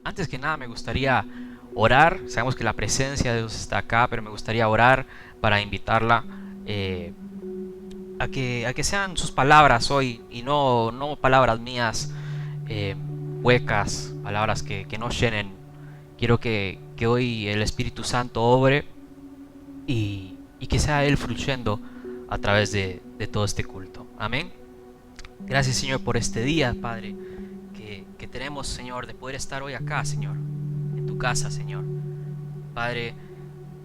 Antes que nada me gustaría orar. Sabemos que la presencia de Dios está acá, pero me gustaría orar para invitarla eh, a que sean sus palabras hoy y no palabras mías eh, huecas, palabras que no llenen. Quiero que hoy el Espíritu Santo obre y que sea Él fluyendo a través de todo este culto. Amén. Gracias, Señor, por este día, Padre, que tenemos, Señor, de poder estar hoy acá, Señor, en tu casa, Señor. Padre,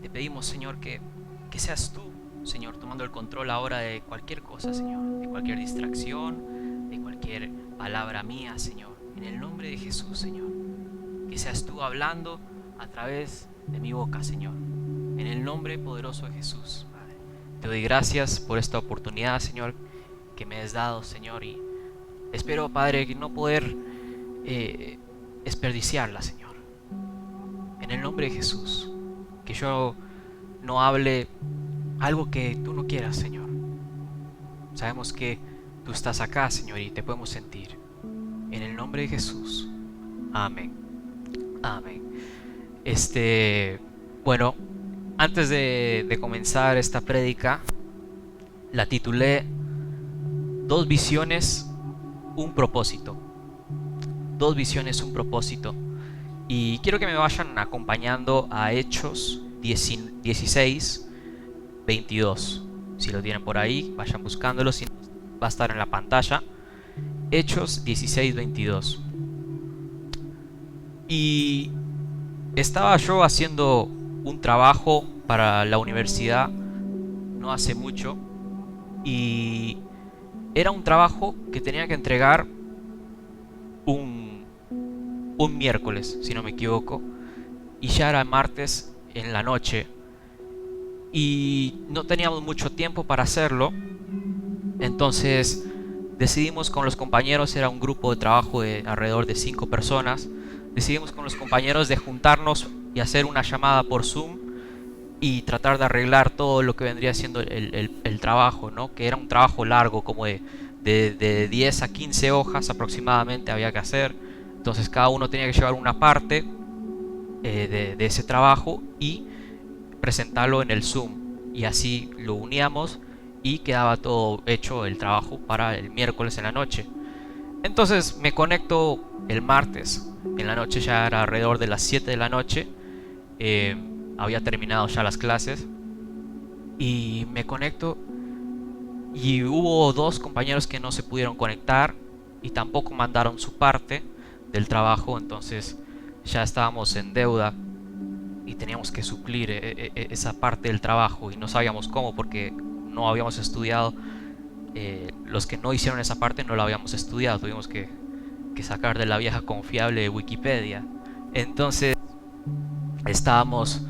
te pedimos, Señor, que seas tú, Señor, tomando el control ahora de cualquier cosa, Señor, de cualquier distracción, de cualquier palabra mía, Señor. En el nombre de Jesús, Señor. Que seas tú hablando a través de mi boca, Señor. En el nombre poderoso de Jesús, Padre. Te doy gracias por esta oportunidad, Señor, que me has dado, Señor, y espero, Padre, que no poder desperdiciarla, Señor. En el nombre de Jesús, que yo no hable algo que tú no quieras, Señor. Sabemos que tú estás acá, Señor, y te podemos sentir. En el nombre de Jesús. Amén. Amén. Bueno, antes de comenzar esta prédica, la titulé Dos visiones, un propósito. Dos visiones, un propósito. Y quiero que me vayan acompañando a Hechos 16, 22. Si lo tienen por ahí, vayan buscándolo, si no, va a estar en la pantalla. Hechos 16, 22. Y estaba yo haciendo un trabajo para la universidad no hace mucho, y era un trabajo que tenía que entregar un miércoles, si no me equivoco, y ya era martes en la noche y no teníamos mucho tiempo para hacerlo. Entonces decidimos con los compañeros, era un grupo de trabajo de alrededor de 5 personas, decidimos con los compañeros de juntarnos y hacer una llamada por Zoom y tratar de arreglar todo lo que vendría siendo el trabajo, ¿no? Que era un trabajo largo, como de 10 a 15 hojas aproximadamente había que hacer. Entonces cada uno tenía que llevar una parte de ese trabajo y presentarlo en el Zoom. Y así lo uníamos y quedaba todo hecho el trabajo para el miércoles en la noche. Entonces me conecto el martes en la noche, ya era alrededor de las 7 de la noche. Había terminado ya las clases y me conecto y hubo dos compañeros que no se pudieron conectar y tampoco mandaron su parte del trabajo. Entonces ya estábamos en deuda y teníamos que suplir esa parte del trabajo y no sabíamos cómo, porque no habíamos estudiado. Los que no hicieron esa parte no la habíamos estudiado, tuvimos que sacar de la vieja confiable Wikipedia. Entonces estábamos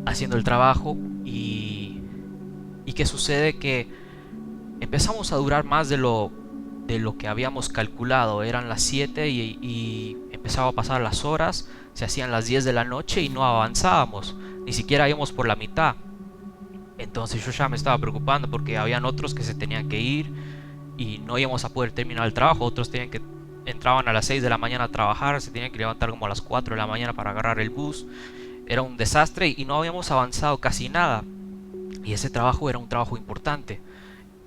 haciendo el trabajo y ¿qué sucede? Que empezamos a durar más de lo que habíamos calculado. Eran las 7 y empezaba a pasar las horas, se hacían las 10 de la noche y no avanzábamos, ni siquiera íbamos por la mitad. Entonces yo ya me estaba preocupando porque habían otros que se tenían que ir y no íbamos a poder terminar el trabajo. Otros entraban a las 6 de la mañana a trabajar, se tenían que levantar como a las 4 de la mañana para agarrar el bus. Era un desastre y no habíamos avanzado casi nada. Y ese trabajo era un trabajo importante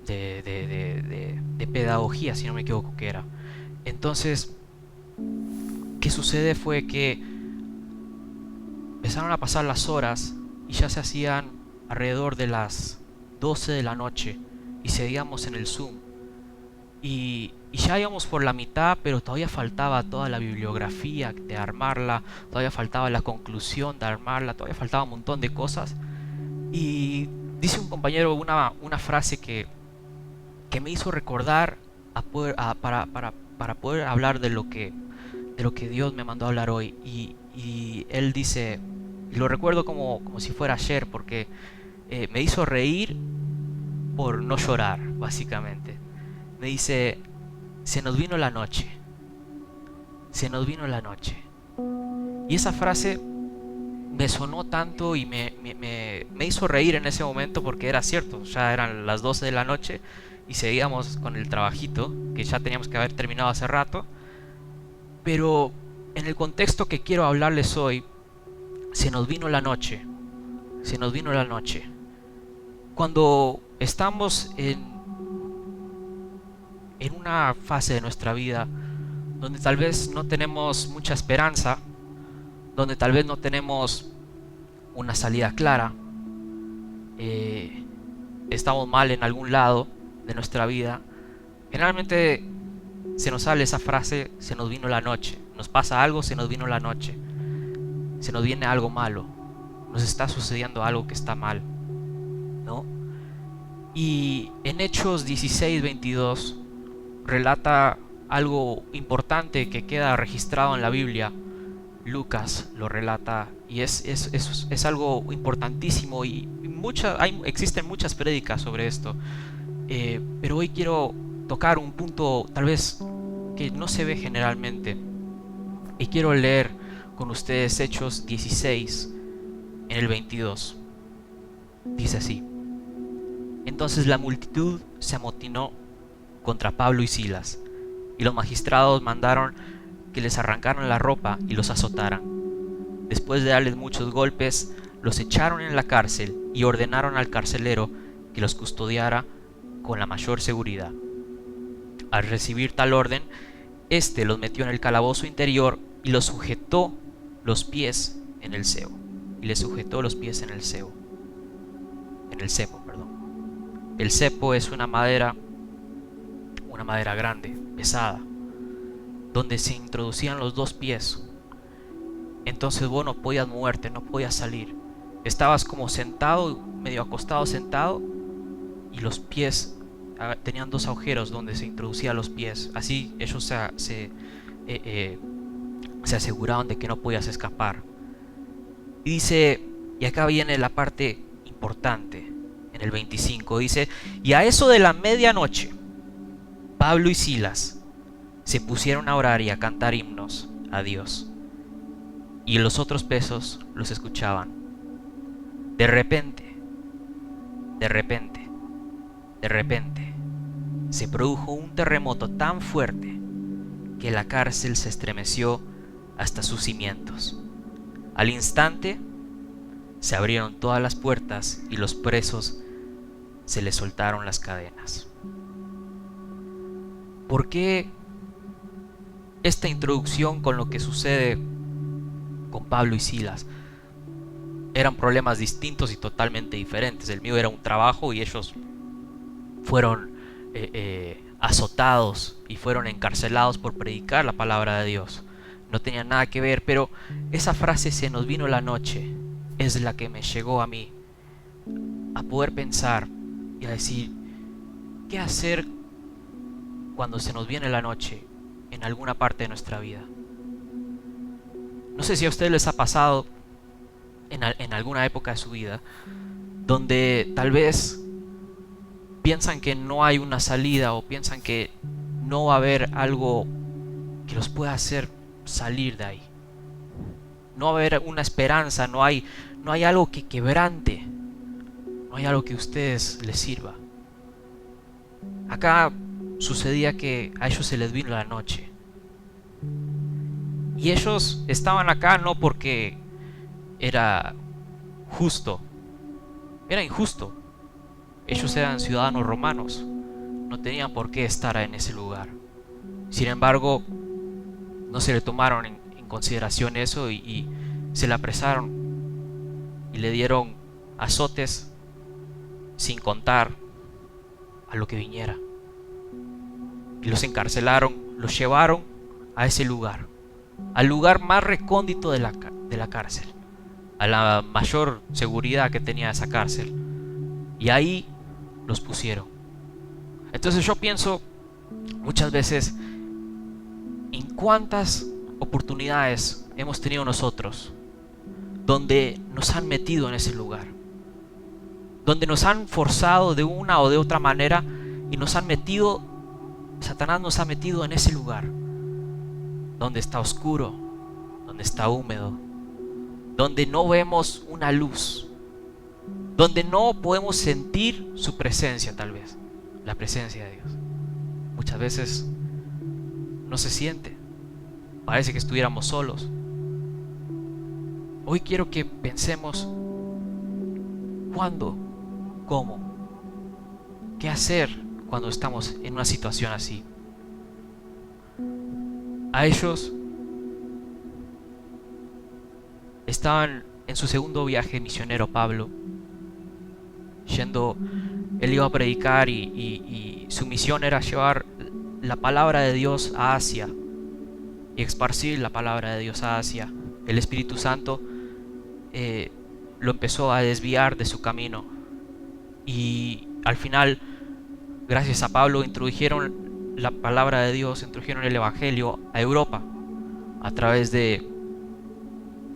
de pedagogía, si no me equivoco que era. Entonces, ¿qué sucede? Fue que empezaron a pasar las horas y ya se hacían alrededor de las 12 de la noche y seguíamos en el Zoom. Y ya íbamos por la mitad, pero todavía faltaba toda la bibliografía de armarla, todavía faltaba la conclusión de armarla, todavía faltaba un montón de cosas. Y dice un compañero una frase que me hizo recordar para poder hablar de lo que Dios me mandó a hablar hoy. Y él dice, y lo recuerdo como si fuera ayer, porque me hizo reír por no llorar, básicamente. Me dice: se nos vino la noche, se nos vino la noche. Y esa frase me sonó tanto y me hizo reír en ese momento, porque era cierto, ya eran las 12 de la noche y seguíamos con el trabajito que ya teníamos que haber terminado hace rato. Pero En el contexto que quiero hablarles hoy, se nos vino la noche. Se nos vino la noche. Cuando estamos en una fase de nuestra vida donde tal vez no tenemos mucha esperanza, donde tal vez no tenemos una salida clara, estamos mal en algún lado de nuestra vida, generalmente se nos sale esa frase: se nos vino la noche. Nos pasa algo, se nos vino la noche. Se nos viene algo malo. Nos está sucediendo algo que está mal, ¿no? Y en Hechos 16:22 relata algo importante que queda registrado en la Biblia. Lucas lo relata y es algo importantísimo, y existen muchas prédicas sobre esto. Pero hoy quiero tocar un punto tal vez que no se ve generalmente, y quiero leer con ustedes Hechos 16 en el 22. Dice así: Entonces la multitud se amotinó contra Pablo y Silas, y los magistrados mandaron que les arrancaran la ropa y los azotaran. Después de darles muchos golpes, los echaron en la cárcel y ordenaron al carcelero que los custodiara con la mayor seguridad. Al recibir tal orden, éste los metió en el calabozo interior y los sujetó los pies en el cepo. En el cepo, perdón. El cepo es una madera grande, pesada, donde se introducían los dos pies. Entonces vos no podías moverte, no podías salir. Estabas como sentado, medio acostado sentado, y los pies tenían dos agujeros donde se introducían los pies. Así ellos se aseguraban de que no podías escapar. Y dice, y acá viene la parte importante, en el 25, dice: y a eso de la medianoche, Pablo y Silas se pusieron a orar y a cantar himnos a Dios, y los otros presos los escuchaban. De repente, se produjo un terremoto tan fuerte que la cárcel se estremeció hasta sus cimientos. Al instante se abrieron todas las puertas y los presos se les soltaron las cadenas. ¿Por qué esta introducción con lo que sucede con Pablo y Silas? Eran problemas distintos y totalmente diferentes. El mío era un trabajo y ellos fueron azotados y fueron encarcelados por predicar la palabra de Dios. No tenía nada que ver, pero esa frase "se nos vino la noche" es la que me llegó a mí a poder pensar y a decir: ¿qué hacer cuando se nos viene la noche en alguna parte de nuestra vida? No sé si a ustedes les ha pasado en alguna época de su vida donde tal vez piensan que no hay una salida, o piensan que no va a haber algo que los pueda hacer salir de ahí. No va a haber una esperanza, no hay algo que quebrante, no hay algo que a ustedes les sirva. Acá sucedía que a ellos se les vino la noche. Y ellos estaban acá no porque era justo, era injusto. Ellos eran ciudadanos romanos, no tenían por qué estar en ese lugar. Sin embargo, no se le tomaron en consideración eso, y se le apresaron y le dieron azotes sin contar a lo que viniera. Y los encarcelaron, los llevaron a ese lugar, al lugar más recóndito de la cárcel, a la mayor seguridad que tenía esa cárcel, y ahí los pusieron. Entonces yo pienso muchas veces en cuántas oportunidades hemos tenido nosotros donde nos han metido en ese lugar, donde nos han forzado de una o de otra manera y nos han metido, Satanás nos ha metido en ese lugar donde está oscuro, donde está húmedo, donde no vemos una luz, donde no podemos sentir su presencia, tal vez la presencia de Dios. Muchas veces no se siente, parece que estuviéramos solos. Hoy quiero que pensemos cuándo, cómo, qué hacer cuando estamos en una situación así. A ellos estaban en su segundo viaje misionero, Pablo, él iba a predicar y su misión era llevar la palabra de Dios a Asia y esparcir la palabra de Dios a Asia. El Espíritu Santo lo empezó a desviar de su camino y al final, gracias a Pablo, introdujeron la palabra de Dios, introdujeron el Evangelio a Europa a través de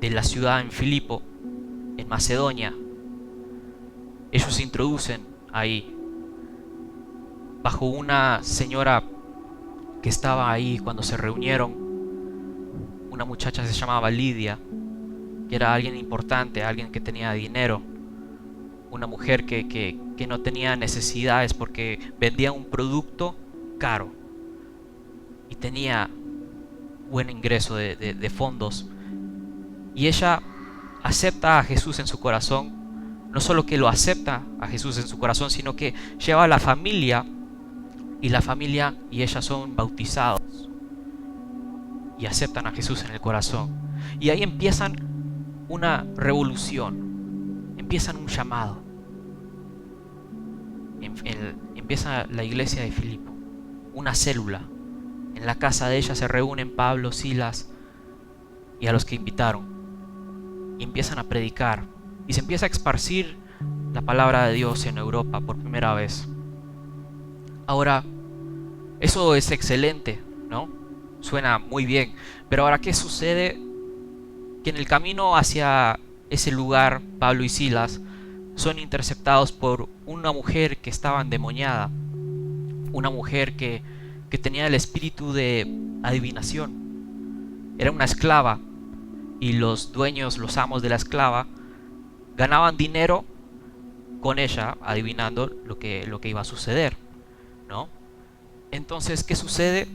la ciudad en Filipo, en Macedonia. Ellos se introducen ahí bajo una señora que estaba ahí cuando se reunieron. Una muchacha se llamaba Lidia, que era alguien importante, alguien que tenía dinero, una mujer que no tenía necesidades porque vendía un producto caro y tenía buen ingreso de fondos. Y ella acepta a Jesús en su corazón. No solo que lo acepta a Jesús en su corazón, sino que lleva a la familia, y la familia y ella son bautizados y aceptan a Jesús en el corazón. Y ahí empiezan una revolución, empiezan un llamado. Empieza la iglesia de Filipo, una célula. En la casa de ella se reúnen Pablo, Silas y a los que invitaron, y empiezan a predicar. Y se empieza a esparcir la palabra de Dios en Europa por primera vez. Ahora, eso es excelente, ¿no? Suena muy bien. Pero ahora, ¿qué sucede? Que en el camino hacia ese lugar, Pablo y Silas son interceptados por una mujer que estaba endemoniada. Una mujer que tenía el espíritu de adivinación. Era una esclava. Y los dueños, los amos de la esclava, ganaban dinero con ella adivinando lo que iba a suceder, ¿no? Entonces, ¿qué sucede?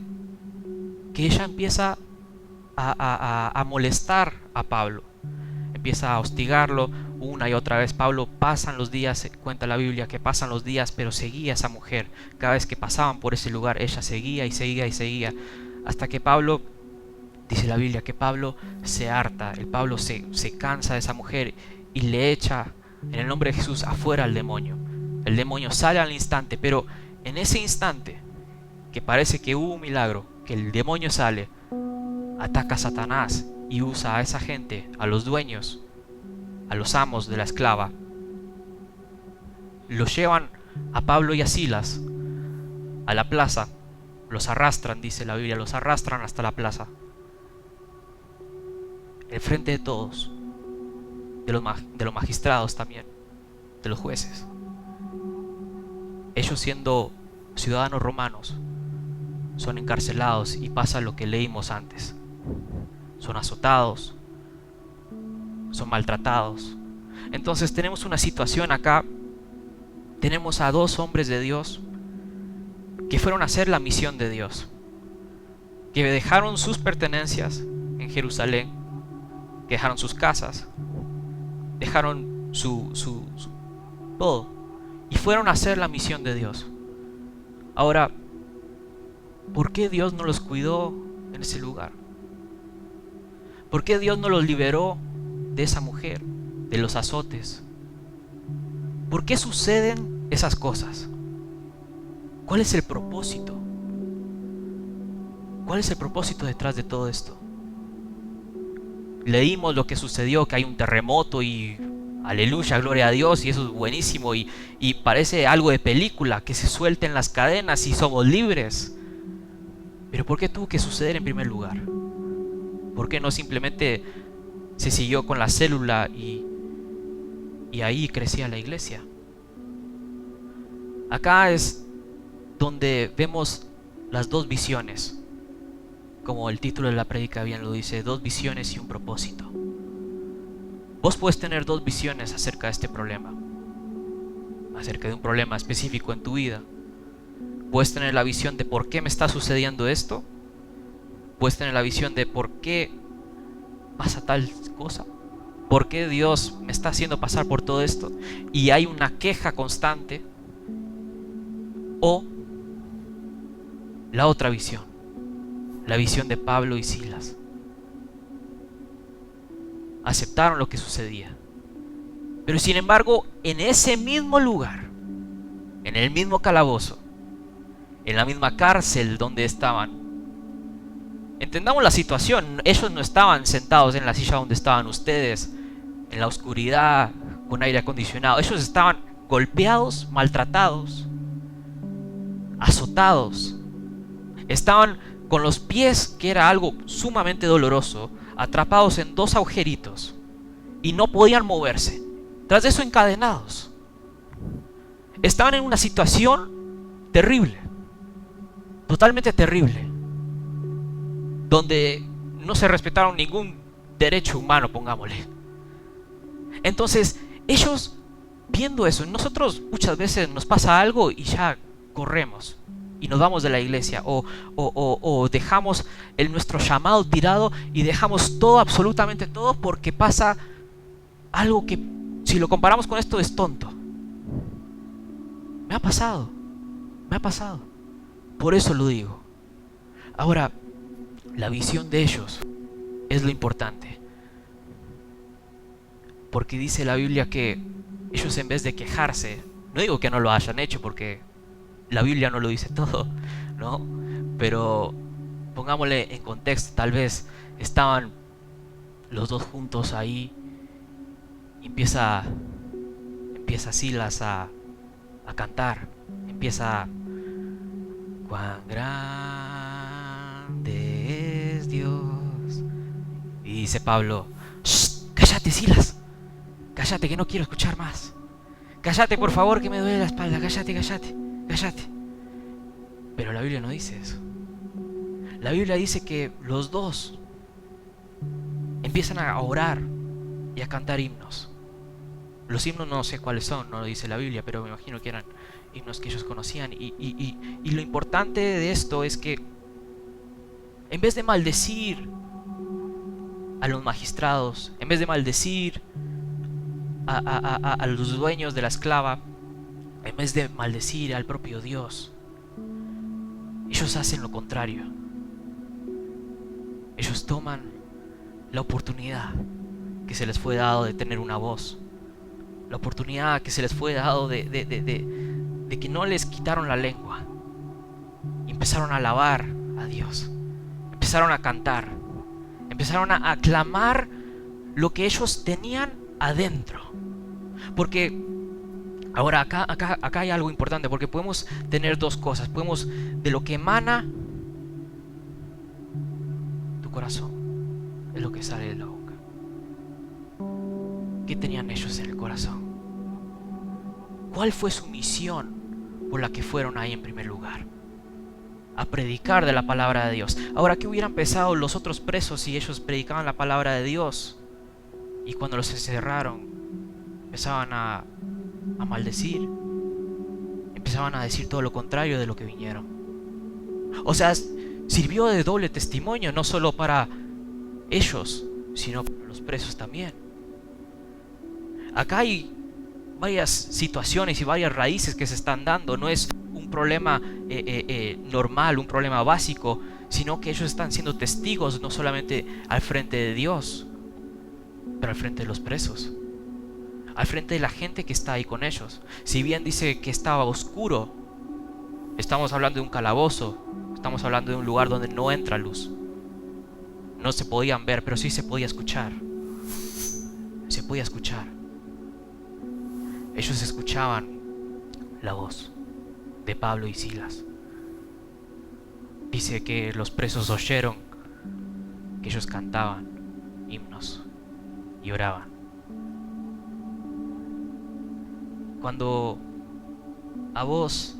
Que ella empieza a molestar a Pablo, empieza a hostigarlo una y otra vez. Pablo, pasan los días, cuenta la Biblia que pasan los días, pero seguía esa mujer. Cada vez que pasaban por ese lugar, ella seguía y seguía y seguía, hasta que Pablo, dice la Biblia, que Pablo se harta. El Pablo se cansa de esa mujer y le echa en el nombre de Jesús afuera al demonio. El demonio sale al instante, pero en ese instante que parece que hubo un milagro, que el demonio sale, ataca a Satanás y usa a esa gente, a los dueños, a los amos de la esclava. Los llevan a Pablo y a Silas a la plaza, los arrastran, dice la Biblia, los arrastran hasta la plaza, en frente de todos, de los magistrados también, de los jueces. Ellos, siendo ciudadanos romanos, son encarcelados y pasa lo que leímos antes. Son azotados, son maltratados. Entonces tenemos una situación acá. Tenemos a dos hombres de Dios que fueron a hacer la misión de Dios, que dejaron sus pertenencias en Jerusalén, que dejaron sus casas, dejaron su todo, y fueron a hacer la misión de Dios. Ahora, ¿por qué Dios no los cuidó en ese lugar? ¿Por qué Dios no los liberó de esa mujer, de los azotes? ¿Por qué suceden esas cosas? ¿Cuál es el propósito? ¿Cuál es el propósito detrás de todo esto? Leímos lo que sucedió, que hay un terremoto y aleluya, gloria a Dios, y eso es buenísimo, y parece algo de película, que se suelten las cadenas y somos libres. Pero ¿por qué tuvo que suceder en primer lugar? ¿Por qué no simplemente se siguió con la célula y ahí crecía la iglesia? Acá es donde vemos las dos visiones, como el título de la prédica bien lo dice, dos visiones y un propósito. Vos puedes tener dos visiones acerca de este problema, acerca de un problema específico en tu vida. Puedes tener la visión de por qué me está sucediendo esto, puedes tener la visión de por qué pasa tal cosa, por qué Dios me está haciendo pasar por todo esto, y hay una queja constante. O la otra visión, la visión de Pablo y Silas. Aceptaron lo que sucedía, pero sin embargo, en ese mismo lugar, en el mismo calabozo, en la misma cárcel donde estaban, entendamos la situación, ellos no estaban sentados en la silla donde estaban ustedes, en la oscuridad, con aire acondicionado. Ellos estaban golpeados, maltratados, azotados. Estaban con los pies, que era algo sumamente doloroso, atrapados en 2 agujeritos y no podían moverse. Tras de eso, encadenados. Estaban en una situación terrible, totalmente terrible, donde no se respetaron ningún derecho humano, pongámosle. Entonces, ellos viendo eso, nosotros muchas veces nos pasa algo y ya corremos y nos vamos de la iglesia, o dejamos nuestro llamado tirado y dejamos todo, absolutamente todo, porque pasa algo que, si lo comparamos con esto, es tonto. Me ha pasado, por eso lo digo. Ahora, la visión de ellos es lo importante, porque dice la Biblia que ellos, en vez de quejarse, no digo que no lo hayan hecho, porque la Biblia no lo dice todo, ¿no? Pero pongámosle en contexto, tal vez estaban los dos juntos ahí y empieza Silas a cantar, empieza: cuán grande es Dios. Y dice Pablo: ¡Shh! ¡Cállate, Silas! ¡Cállate, que no quiero escuchar más! ¡Cállate, por favor, que me duele la espalda! ¡Cállate! Pero la Biblia no dice eso. La Biblia dice que los dos empiezan a orar y a cantar himnos. Los himnos no sé cuáles son, no lo dice la Biblia, pero me imagino que eran himnos que ellos conocían. Y lo importante de esto es que, en vez de maldecir a los magistrados, en vez de maldecir a los dueños de la esclava, en vez de maldecir al propio Dios, ellos hacen lo contrario. Ellos toman la oportunidad que se les fue dado de tener una voz, la oportunidad que se les fue dado de que no les quitaron la lengua, y empezaron a alabar a Dios, empezaron a cantar, empezaron a aclamar lo que ellos tenían adentro. Porque ahora acá hay algo importante, porque podemos tener dos cosas. Podemos, de lo que emana tu corazón, es lo que sale de la boca. ¿Qué tenían ellos en el corazón? ¿Cuál fue su misión por la que fueron ahí en primer lugar? A predicar de la palabra de Dios. Ahora, ¿qué hubieran pensado los otros presos si ellos predicaban la palabra de Dios y cuando los encerraron empezaban a maldecir, empezaban a decir todo lo contrario de lo que vinieron? O sea, sirvió de doble testimonio, no solo para ellos, sino para los presos también. Acá hay varias situaciones y varias raíces que se están dando. No es un problema normal, un problema básico, sino que ellos están siendo testigos no solamente al frente de Dios, pero al frente de los presos, al frente de la gente que está ahí con ellos. Si bien dice que estaba oscuro, estamos hablando de un calabozo, estamos hablando de un lugar donde no entra luz. No se podían ver, pero sí se podía escuchar. Se podía escuchar. Ellos escuchaban la voz de Pablo y Silas. Dice que los presos oyeron que ellos cantaban himnos y oraban. Cuando a vos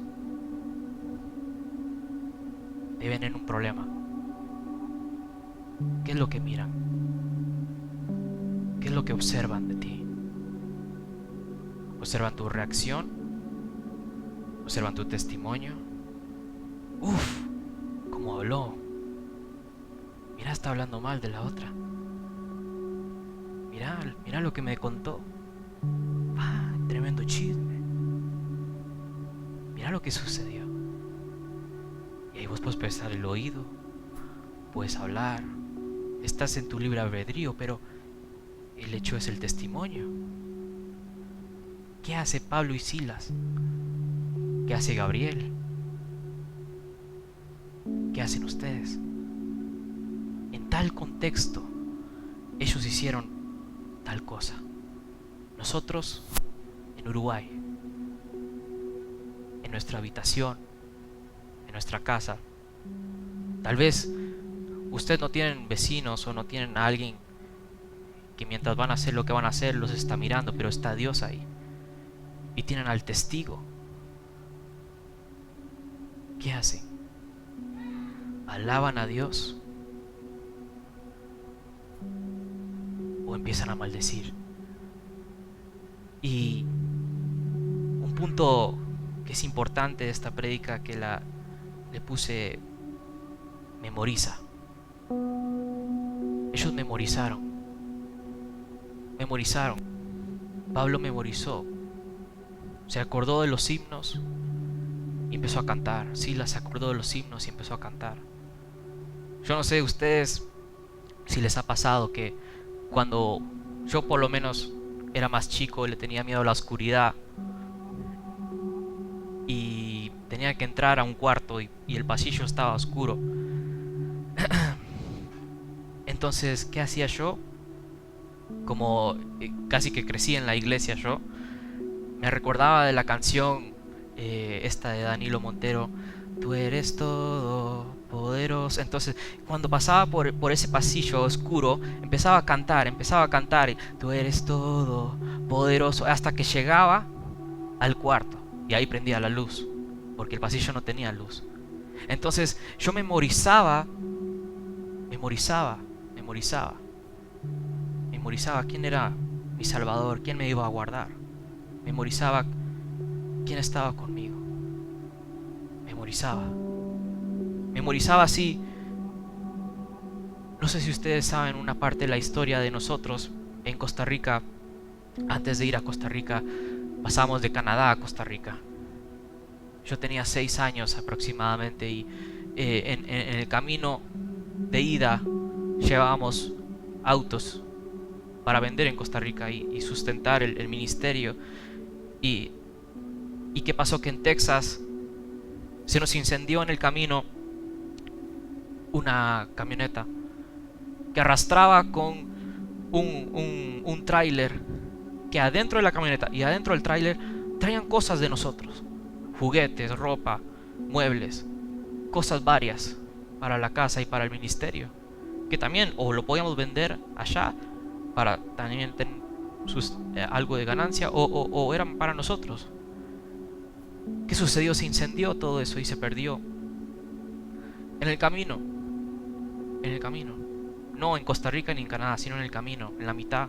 te ven en un problema, ¿qué es lo que miran? ¿Qué es lo que observan de ti? ¿Observan tu reacción? ¿Observan tu testimonio? Uf, cómo habló. está hablando mal de la otra. Mira lo que me contó. Tremendo chisme. Mira lo que sucedió. Y ahí vos puedes prestar el oído, puedes hablar, estás en tu libre albedrío, pero el hecho es el testimonio. ¿Qué hace Pablo y Silas? ¿Qué hace Gabriel? ¿Qué hacen ustedes? En tal contexto, ellos hicieron tal cosa. Nosotros, en Uruguay, en nuestra habitación, en nuestra casa, tal vez ustedes no tienen vecinos o no tienen a alguien que mientras van a hacer lo que van a hacer los está mirando, pero está Dios ahí. Y tienen al testigo. ¿Qué hacen? ¿Alaban a Dios? ¿O empiezan a maldecir? Y un punto que es importante de esta prédica que le puse: memoriza. Ellos memorizaron. Pablo memorizó. Se acordó de los himnos y empezó a cantar. Silas se acordó de los himnos y empezó a cantar. Yo no sé ustedes si les ha pasado que cuando yo por lo menos era más chico y le tenía miedo a la oscuridad y tenía que entrar a un cuarto y el pasillo estaba oscuro. Entonces, ¿qué hacía yo? Como casi que crecí en la iglesia yo, me recordaba de la canción esta de Danilo Montero: tú eres todo poderoso. Entonces, cuando pasaba por ese pasillo oscuro, empezaba a cantar, y, tú eres todo poderoso, hasta que llegaba al cuarto y ahí prendía la luz, porque el pasillo no tenía luz. Entonces, yo memorizaba quién era mi Salvador, quién me iba a guardar. Memorizaba quién estaba conmigo. Memorizaba así. No sé si ustedes saben una parte de la historia de nosotros en Costa Rica. Antes de ir a Costa Rica, pasamos de Canadá a Costa Rica. Yo tenía 6 años aproximadamente y en el camino de ida llevábamos autos para vender en Costa Rica y sustentar el ministerio. ¿Y qué pasó? Que en Texas se nos incendió en el camino una camioneta que arrastraba con un tráiler, que adentro de la camioneta y adentro del tráiler traían cosas de nosotros: juguetes, ropa, muebles, cosas varias para la casa y para el ministerio, que también o lo podíamos vender allá para también tener algo de ganancia, o eran para nosotros. ¿Qué sucedió? Se incendió todo eso y se perdió en el camino. No en Costa Rica ni en Canadá, sino en el camino, en la mitad.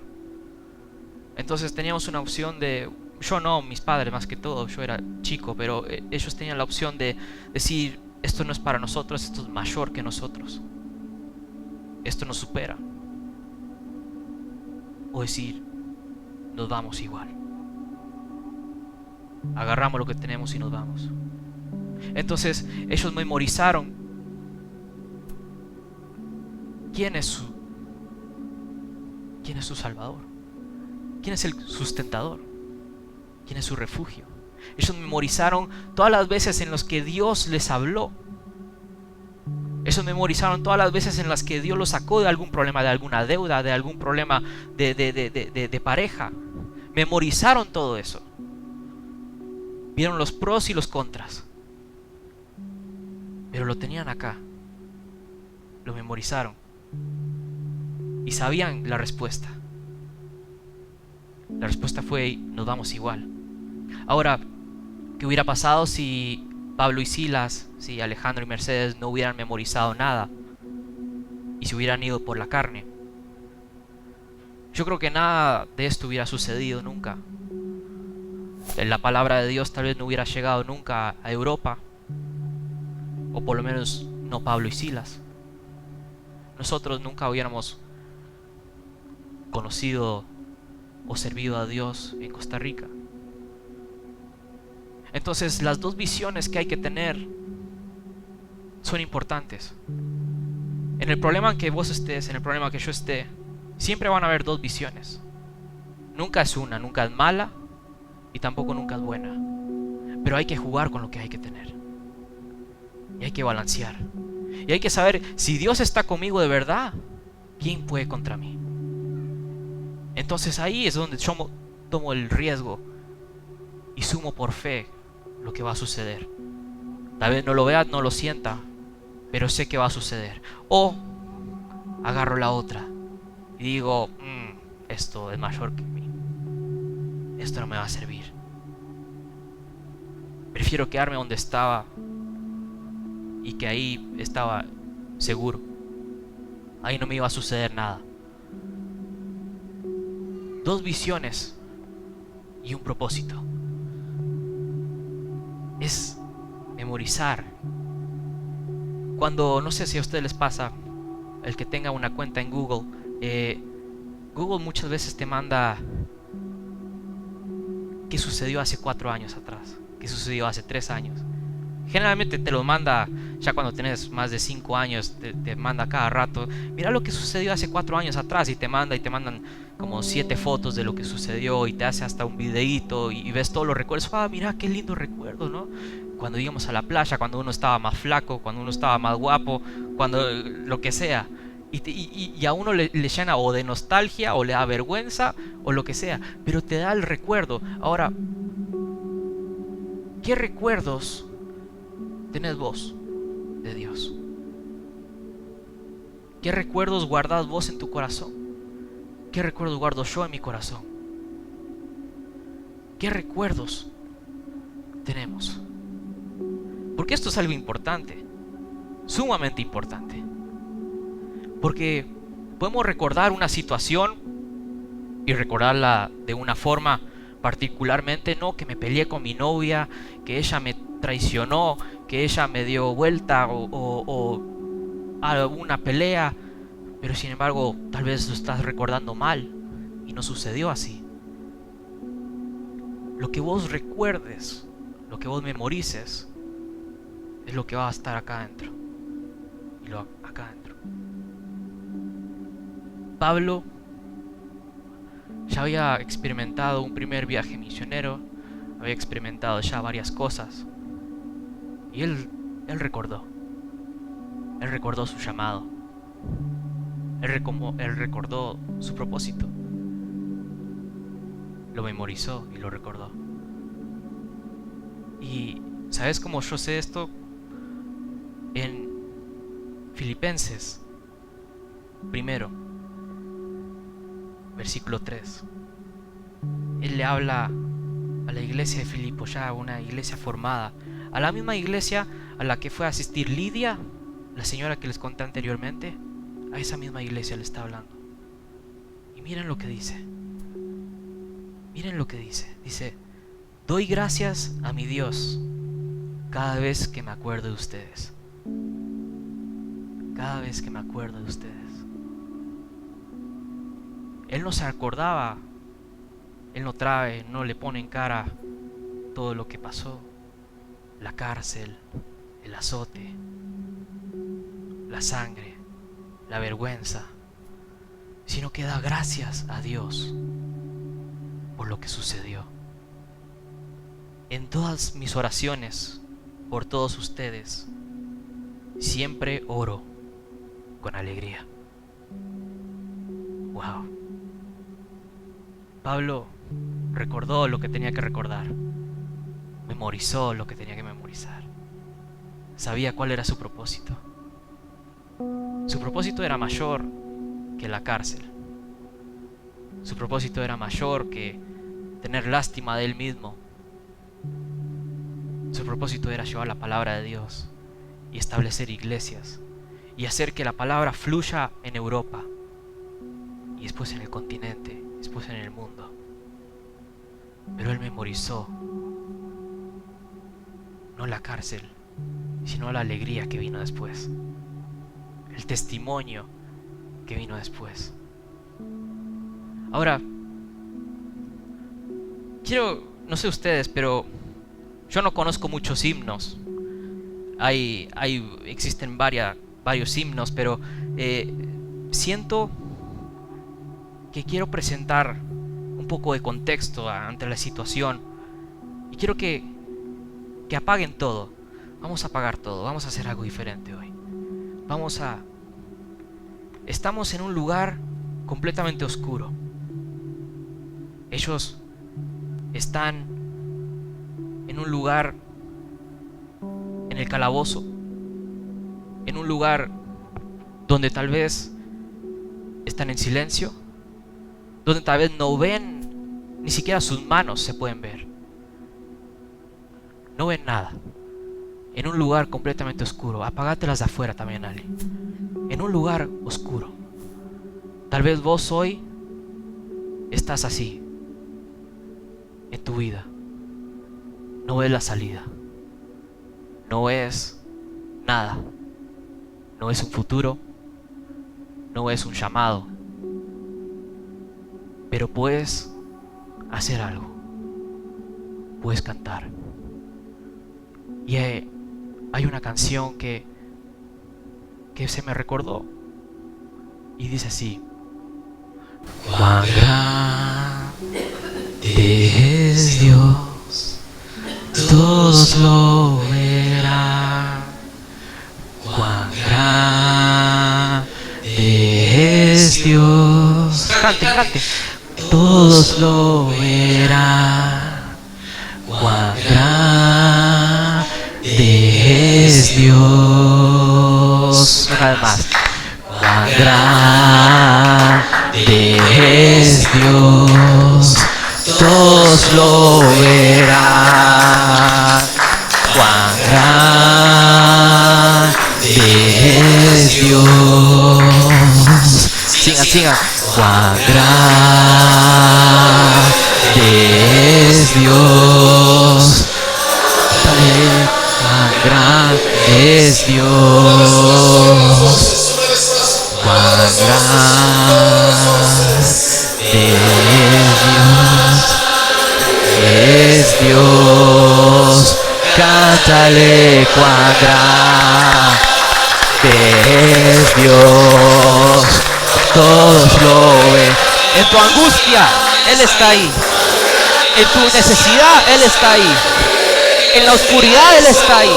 Entonces teníamos una opción de... Yo no, mis padres más que todo, yo era chico, pero ellos tenían la opción de decir: esto no es para nosotros, esto es mayor que nosotros, esto nos supera. O decir: nos vamos igual, agarramos lo que tenemos y nos vamos. Entonces ellos memorizaron quién es su Salvador, quién es el sustentador, quién es su refugio. Ellos memorizaron todas las veces en las que Dios les habló. Ellos memorizaron todas las veces en las que Dios los sacó de algún problema, de alguna deuda, de algún problema de pareja. Memorizaron todo eso. Vieron los pros y los contras, pero lo tenían acá. Lo memorizaron y sabían la respuesta. La respuesta fue: nos vamos igual. Ahora, ¿qué hubiera pasado si Pablo y Silas, si Alejandro y Mercedes no hubieran memorizado nada y se hubieran ido por la carne? Yo creo que nada de esto hubiera sucedido nunca. La palabra de Dios tal vez no hubiera llegado nunca a Europa, o por lo menos no Pablo y Silas. nosotros nunca hubiéramos conocido o servido a Dios en Costa Rica. Entonces, las dos visiones que hay que tener son importantes. En el problema en que vos estés, en el problema que yo esté, siempre van a haber dos visiones. Nunca es una, nunca es mala y tampoco nunca es buena. Pero hay que jugar con lo que hay que tener. Y hay que balancear. Y hay que saber, si Dios está conmigo de verdad, ¿quién puede contra mí? Entonces ahí es donde yo tomo el riesgo y sumo por fe lo que va a suceder. Tal vez no lo vea, no lo sienta, pero sé que va a suceder. O agarro la otra y digo, esto es mayor que mí. Esto no me va a servir. Prefiero quedarme donde estaba y que ahí estaba seguro. Ahí no me iba a suceder nada. Dos visiones y un propósito. Es memorizar. Cuando, no sé si a ustedes les pasa, el que tenga una cuenta en Google, Google muchas veces te manda qué sucedió hace 4 años atrás, qué sucedió hace 3 años. Generalmente te lo manda ya cuando tenés más de 5 años, te manda cada rato. Mira lo que sucedió hace 4 años atrás y te mandan como 7 fotos de lo que sucedió y te hace hasta un videíto y ves todos los recuerdos. Mira qué lindo recuerdo, ¿no? Cuando íbamos a la playa, cuando uno estaba más flaco, cuando uno estaba más guapo, cuando lo que sea. Y a uno le llena o de nostalgia o le da vergüenza o lo que sea, pero te da el recuerdo. Ahora, ¿qué recuerdos tenés vos de Dios? ¿Qué recuerdos guardás vos en tu corazón? ¿Qué recuerdos guardo yo en mi corazón? ¿Qué recuerdos tenemos? Porque esto es algo importante, sumamente importante. Porque podemos recordar una situación y recordarla de una forma particularmente, no, que me peleé con mi novia, que ella me traicionó, que ella me dio vuelta o a una pelea, pero sin embargo tal vez lo estás recordando mal y no sucedió así. Lo que vos recuerdes, lo que vos memorices, es lo que va a estar acá adentro. Y lo acá adentro. Pablo ya había experimentado un primer viaje misionero, había experimentado ya varias cosas. Y él recordó su llamado, él recordó su propósito, lo memorizó y lo recordó. Y ¿sabes cómo yo sé esto? En Filipenses primero, versículo 3. Él le habla a la iglesia de Filipo, ya una iglesia formada, a la misma iglesia a la que fue a asistir Lidia, la señora que les conté anteriormente. A esa misma iglesia le está hablando. Y miren lo que dice. Miren lo que dice. Dice: doy gracias a mi Dios cada vez que me acuerdo de ustedes. Cada vez que me acuerdo de ustedes. Él no se acordaba, él no le pone en cara todo lo que pasó, la cárcel, el azote, la sangre, la vergüenza, sino que da gracias a Dios por lo que sucedió. En todas mis oraciones por todos ustedes, siempre oro con alegría. Wow. Pablo recordó lo que tenía que recordar, memorizó lo que tenía que memorizar, sabía cuál era su propósito. Su propósito era mayor que la cárcel. Su propósito era mayor que tener lástima de él mismo. Su propósito era llevar la palabra de Dios y establecer iglesias y hacer que la palabra fluya en Europa y después en el continente, después en el mundo. Pero él memorizó no la cárcel, sino la alegría que vino después, el testimonio que vino después. Ahora, no sé ustedes, pero yo no conozco muchos himnos. Existen varios himnos, pero siento que quiero presentar un poco de contexto ante la situación. Y quiero que apaguen todo. Vamos a apagar todo. Vamos a hacer algo diferente hoy. Estamos en un lugar completamente oscuro. Ellos están en un lugar, en el calabozo, en un lugar donde tal vez están en silencio, donde tal vez no ven, ni siquiera sus manos se pueden ver. No ven nada. En un lugar completamente oscuro. Apágatelas de afuera también, Ali. En un lugar oscuro. Tal vez vos hoy estás así en tu vida. No ves la salida. No ves nada. No ves un futuro. No ves un llamado. Pero puedes hacer algo. Puedes cantar. Y hay una canción que se me recordó. Y dice así: cuán grande es Dios, todos lo verán. Cuán grande es Dios. Cante, cante. Todos lo verán. Cuán grande es Dios. Una vez más. Cuán grande es Dios, todos lo verán. Cuán grande es Dios. Sigan. Cuán grande es Dios. Cuán grande es Dios. Cuán grande es Dios. Cántale cuán grande es Dios. Todos lo ven. En tu angustia, Él está ahí. En tu necesidad, Él está ahí. En la oscuridad, Él está ahí.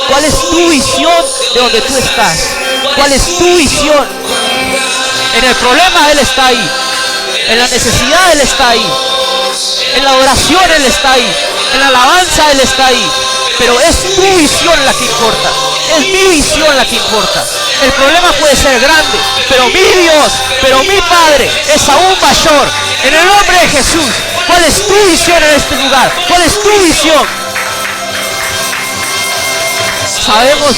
¿Cuál es tu visión de donde tú estás? ¿Cuál es tu visión? En el problema Él está ahí. En la necesidad Él está ahí. En la oración Él está ahí. En la alabanza Él está ahí. Pero es tu visión la que importa. Es mi visión la que importa. El problema puede ser grande, pero mi Dios, pero mi Padre es aún mayor. En el nombre de Jesús, ¿cuál es tu visión en este lugar? ¿Cuál es tu visión? Sabemos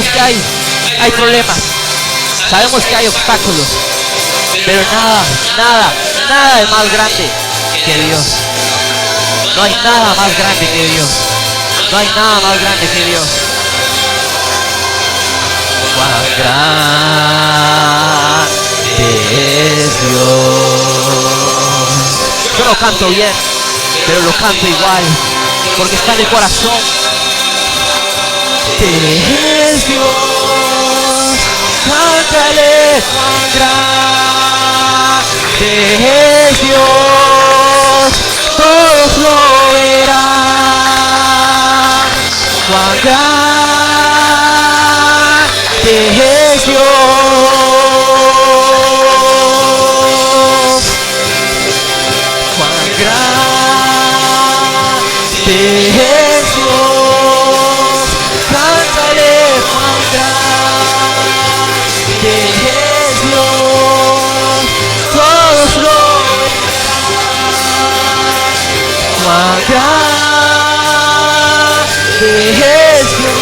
que hay problemas, sabemos que hay obstáculos, pero nada es más grande que Dios. No hay nada más grande que Dios. No hay nada más grande que Dios. Cuán grande es Dios. Yo lo canto bien, pero lo canto igual, porque está en el corazón. Es Dios, cántale cuán grande es Dios, todos lo verán. Cuán grande es Dios, cuán grande es Dios. Cántale cuán grande es Dios, todos lo verán. Cuán grande es Dios.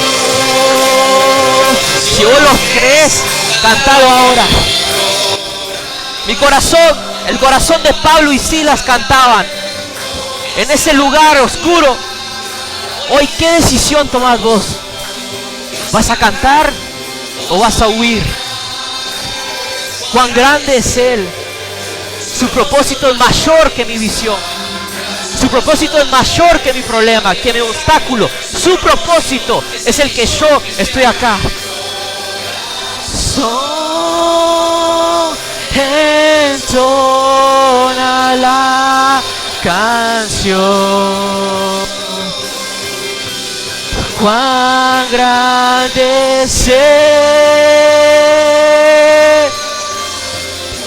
Si vos lo crees, cantalo ahora. Mi corazón, el corazón de Pablo y Silas cantaban en ese lugar oscuro. Hoy, ¿qué decisión tomás vos? ¿Vas a cantar o vas a huir? Cuán grande es Él. Su propósito es mayor que mi visión. Su propósito es mayor que mi problema, que mi obstáculo. Su propósito es el que yo estoy acá. Entona la canción. Cuán grande es Él.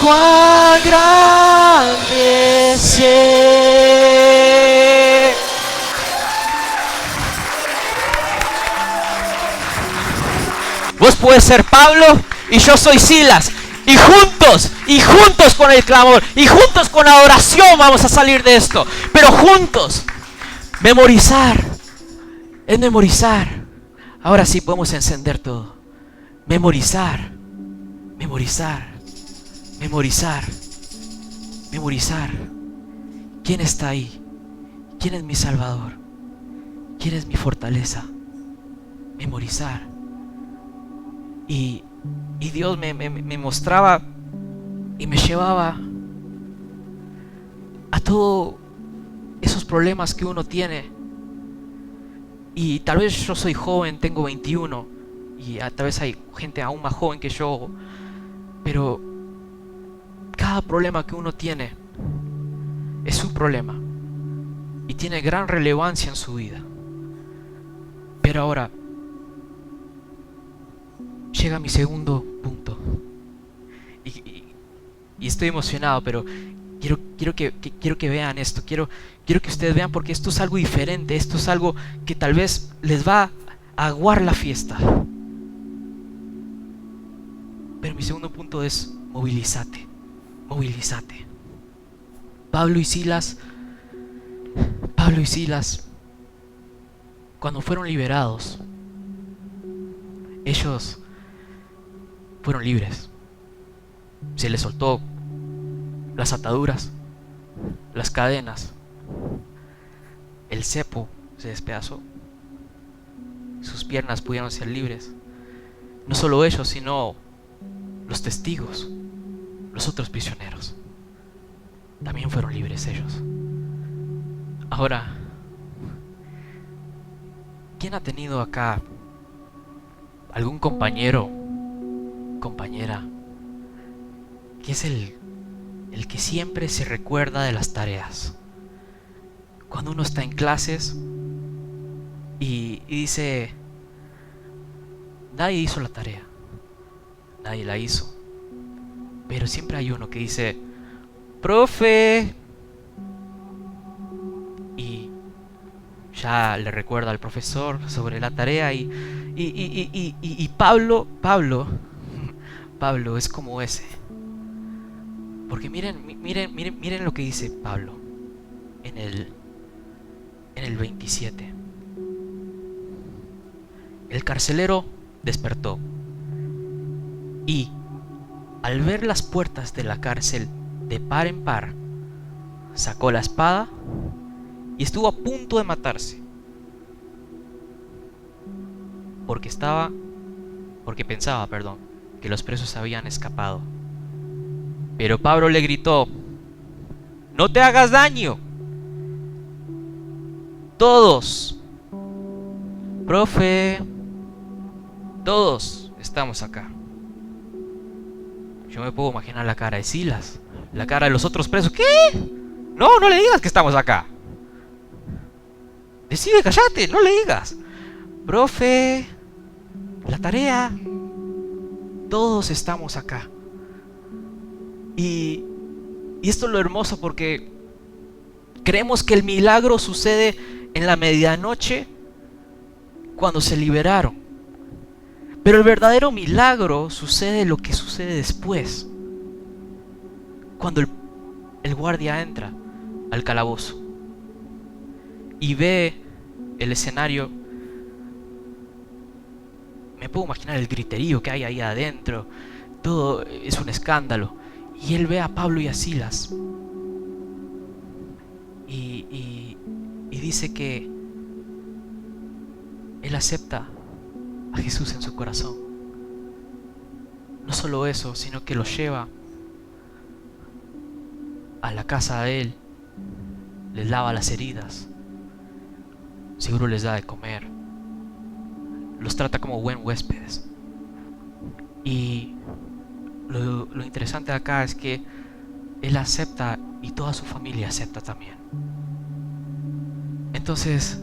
Cuán grande es Él. Vos puedes ser Pablo y yo soy Silas. Y juntos con el clamor, y juntos con la oración vamos a salir de esto. Pero juntos, memorizar. Es memorizar. Ahora sí podemos encender todo. Memorizar. Memorizar. Memorizar. Memorizar. ¿Quién está ahí? ¿Quién es mi Salvador? ¿Quién es mi fortaleza? Memorizar. Y Dios me mostraba y me llevaba a todos esos problemas que uno tiene. Y tal vez yo soy joven, tengo 21, y tal vez hay gente aún más joven que yo, pero cada problema que uno tiene es su problema y tiene gran relevancia en su vida. Pero ahora llega mi segundo punto, y estoy emocionado, pero quiero que vean esto. Quiero que ustedes vean, porque esto es algo diferente. Esto es algo que tal vez les va a aguar la fiesta. Pero mi segundo punto es: movilízate. Movilízate. Pablo y Silas, cuando fueron liberados, ellos fueron libres. Se les soltó las ataduras, las cadenas, el cepo se despedazó, sus piernas pudieron ser libres. No solo ellos, sino los testigos, los otros prisioneros, también fueron libres ellos. Ahora, ¿quién ha tenido acá algún compañero, compañera, que es el que siempre se recuerda de las tareas? Cuando uno está en clases y dice: nadie hizo la tarea, nadie la hizo, pero siempre hay uno que dice: profe, y ya le recuerda al profesor sobre la tarea. Y Pablo es como ese. Porque miren lo que dice Pablo en el 27. El carcelero despertó y, al ver las puertas de la cárcel de par en par, sacó la espada y estuvo a punto de matarse, porque pensaba que los presos habían escapado. Pero Pablo le gritó: no te hagas daño. Todos, profe, todos estamos acá. Yo me puedo imaginar la cara de Silas, la cara de los otros presos. ¿Qué? No le digas que estamos acá. Decide, cállate, no le digas. Profe, la tarea. Todos estamos acá. Y esto es lo hermoso, porque creemos que el milagro sucede en la medianoche, cuando se liberaron. Pero el verdadero milagro sucede lo que sucede después, cuando el guardia entra al calabozo y ve el escenario. Me puedo imaginar el griterío que hay ahí adentro. Todo es un escándalo. Y él ve a Pablo y a Silas y dice que él acepta a Jesús en su corazón. No solo eso, sino que los lleva a la casa de él, les lava las heridas, seguro les da de comer, los trata como buen huéspedes. Y lo interesante de acá es que él acepta y toda su familia acepta también. Entonces,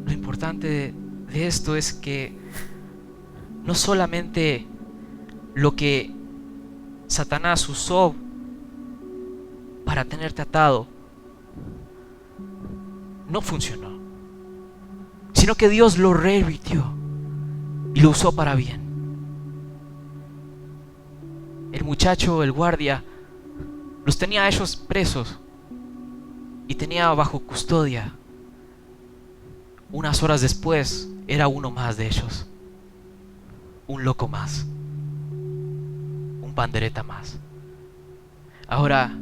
lo importante de esto es que no solamente lo que Satanás usó para tenerte atado no funcionó, sino que Dios lo revirtió y lo usó para bien. El muchacho, el guardia, los tenía a ellos presos y tenía bajo custodia. Unas horas después era uno más de ellos, un loco más, un pandereta más. Ahora,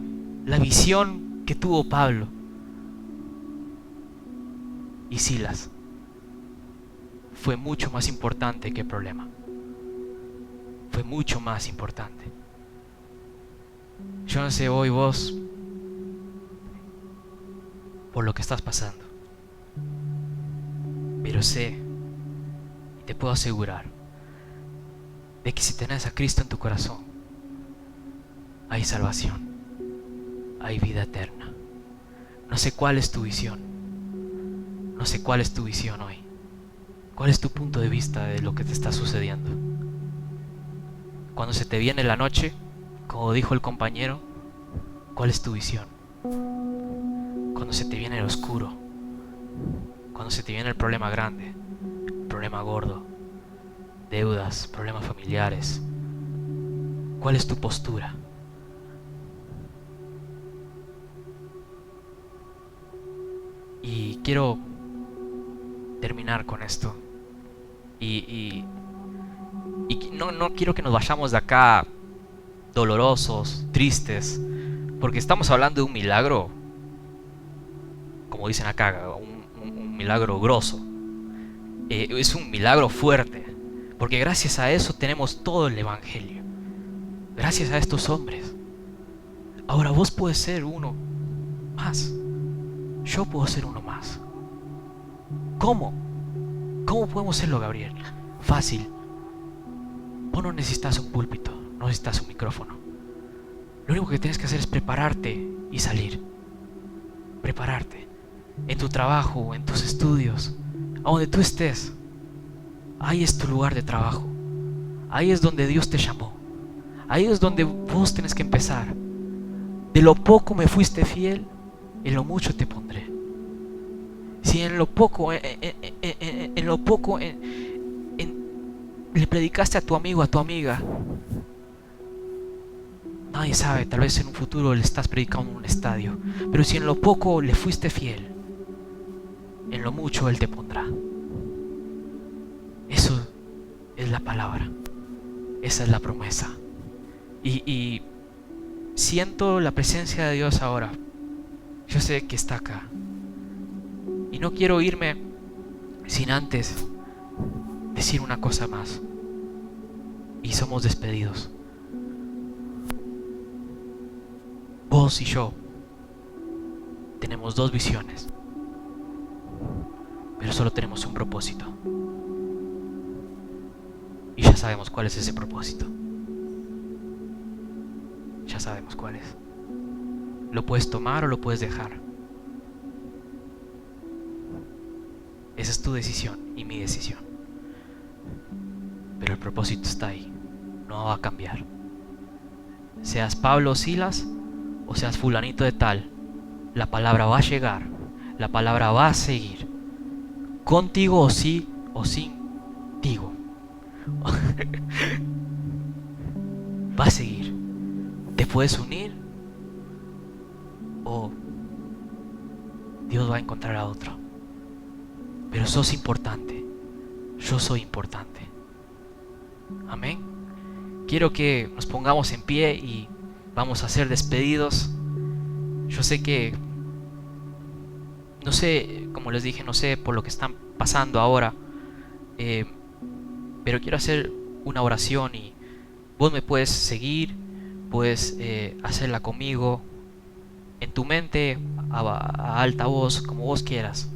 la visión que tuvo Pablo y Silas fue mucho más importante que el problema. Fue mucho más importante. Yo no sé hoy vos por lo que estás pasando, pero sé y te puedo asegurar de que si tenés a Cristo en tu corazón, hay salvación, hay vida eterna. No sé cuál es tu visión, no sé cuál es tu visión hoy, cuál es tu punto de vista de lo que te está sucediendo. Cuando se te viene la noche, como dijo el compañero, ¿cuál es tu visión? Cuando se te viene el oscuro, cuando se te viene el problema grande, el problema gordo, deudas, problemas familiares, ¿cuál es tu postura? Y quiero terminar con esto. Y no quiero que nos vayamos de acá dolorosos, tristes, porque estamos hablando de un milagro, como dicen acá, un milagro grosso. Es un milagro fuerte, porque gracias a eso tenemos todo el evangelio, gracias a estos hombres. Ahora vos puedes ser uno más, yo puedo ser uno más. ¿Cómo? ¿Cómo podemos serlo, Gabriel? Fácil. Vos no necesitas un púlpito, no necesitas un micrófono. Lo único que tienes que hacer es prepararte y salir. Prepararte. En tu trabajo, en tus estudios, a donde tú estés. Ahí es tu lugar de trabajo. Ahí es donde Dios te llamó. Ahí es donde vos tenés que empezar. De lo poco me fuiste fiel, en lo mucho te pondré. Si en lo poco, le predicaste a tu amigo, a tu amiga, nadie sabe, tal vez en un futuro le estás predicando en un estadio. Pero si en lo poco le fuiste fiel, en lo mucho Él te pondrá. Eso es la palabra. Esa es la promesa. Y siento la presencia de Dios ahora. Yo sé que está acá. Y no quiero irme sin antes decir una cosa más. Y somos despedidos. Vos y yo tenemos dos visiones, pero solo tenemos un propósito. Y ya sabemos cuál es ese propósito. Ya sabemos cuál es. Lo puedes tomar o lo puedes dejar. Esa es tu decisión y mi decisión. Pero el propósito está ahí. No va a cambiar. Seas Pablo o Silas, o seas fulanito de tal, la palabra va a llegar. La palabra va a seguir. Contigo o sí o sin tigo. Va a seguir. Te puedes unir o Dios va a encontrar a otro. Pero sos importante. Yo soy importante. Amén. Quiero que nos pongamos en pie y vamos a ser despedidos. Yo sé que, no sé, como les dije, no sé por lo que están pasando ahora, pero quiero hacer una oración y Vos me puedes seguir, puedes hacerla conmigo en tu mente, a alta voz, como vos quieras.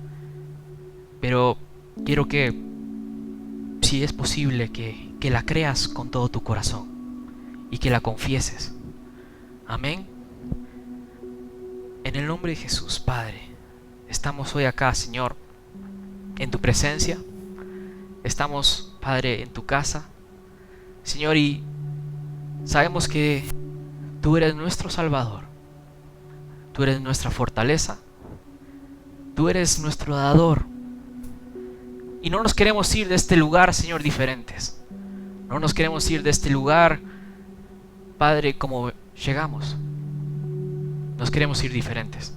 Pero quiero que, si es posible, que la creas con todo tu corazón y que la confieses. Amén. En el nombre de Jesús, Padre, estamos hoy acá, Señor, en tu presencia. Estamos, Padre, en tu casa, Señor, y sabemos que tú eres nuestro Salvador. Tú eres nuestra fortaleza. Tú eres nuestro dador. Y no nos queremos ir de este lugar, Señor, diferentes. No nos queremos ir de este lugar, Padre, como llegamos. Nos queremos ir diferentes.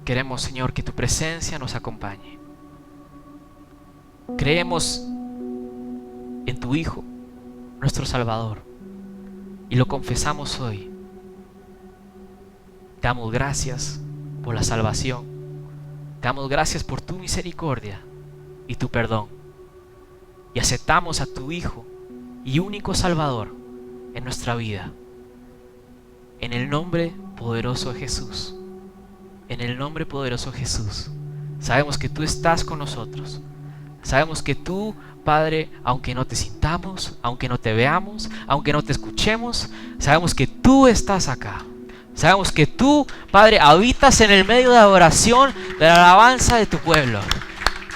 Queremos, Señor, que tu presencia nos acompañe. Creemos en tu Hijo, nuestro Salvador, y lo confesamos hoy. Te damos gracias por la salvación. Te damos gracias por tu misericordia y tu perdón. Y aceptamos a tu Hijo y único Salvador en nuestra vida. En el nombre poderoso de Jesús. En el nombre poderoso de Jesús. Sabemos que tú estás con nosotros. Sabemos que tú, Padre, aunque no te sintamos, aunque no te veamos, aunque no te escuchemos, sabemos que tú estás acá. Sabemos que tú, Padre, habitas en el medio de la adoración, de la alabanza de tu pueblo.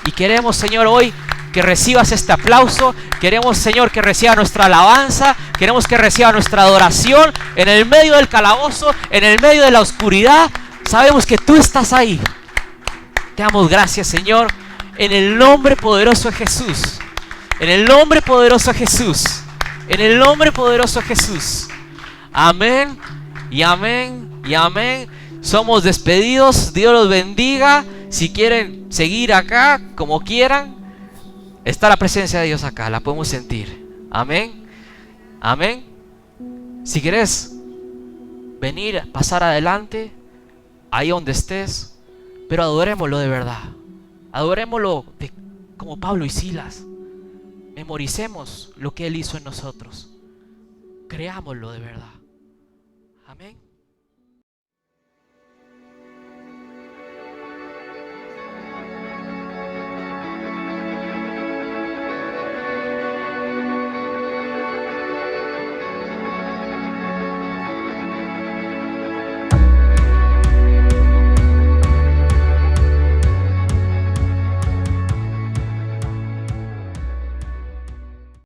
Y queremos, Señor, hoy que recibas este aplauso. Queremos, Señor, que reciba nuestra alabanza. Queremos que reciba nuestra adoración en el medio del calabozo, en el medio de la oscuridad. Sabemos que tú estás ahí. Te damos gracias, Señor, en el nombre poderoso de Jesús. En el nombre poderoso de Jesús. En el nombre poderoso de Jesús. Amén. Y amén, y amén. Somos despedidos. Dios los bendiga. Si quieren seguir acá, como quieran, está la presencia de Dios acá. La podemos sentir. Amén. Amén. Si quieres venir, pasar adelante, ahí donde estés, pero adorémoslo de verdad. Adorémoslo como Pablo y Silas. Memoricemos lo que Él hizo en nosotros. Creámoslo de verdad. Amén.